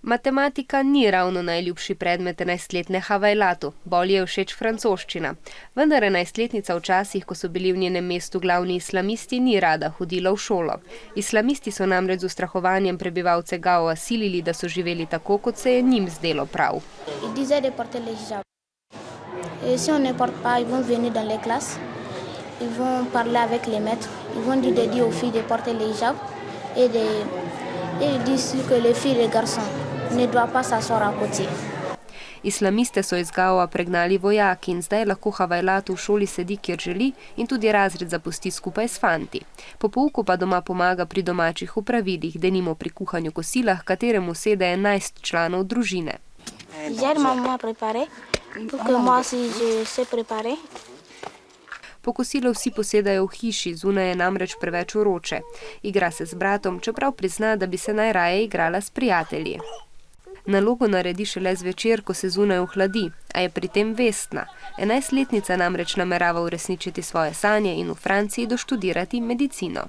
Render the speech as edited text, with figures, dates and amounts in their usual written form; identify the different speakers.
Speaker 1: Matematika ni ravno najljubši predmet 11-letne Havajlatu, bolj je všeč francoščina. Vendar 11-letnica včasih, ko so bili v njenem mestu glavni islamisti, ni rada hodila v šolo. Islamisti so namreč z ustrahovanjem prebivalce Gaoa silili, da so živeli tako, kot se je njim zdelo prav. Islamiste so iz Gaoa pregnali vojaki in zdaj lahko Havajlat v šoli sedi, kjer želi, in tudi razred zapusti skupaj s fanti. Po pouku pa doma pomaga pri domačih opravilih, denimo pri kuhanju kosila, kateremu sede 11 članov družine. Po kosilu vsi posedajo v hiši, zunaj je namreč preveč vroče. Igra se z bratom, čeprav prizna, da bi se najraje igrala s prijatelji. Nalogo naredi šele zvečer, ko se zunaj ohladi, a je pri tem vestna. 11-letnica namreč namerava uresničiti svoje sanje in v Franciji doštudirati medicino.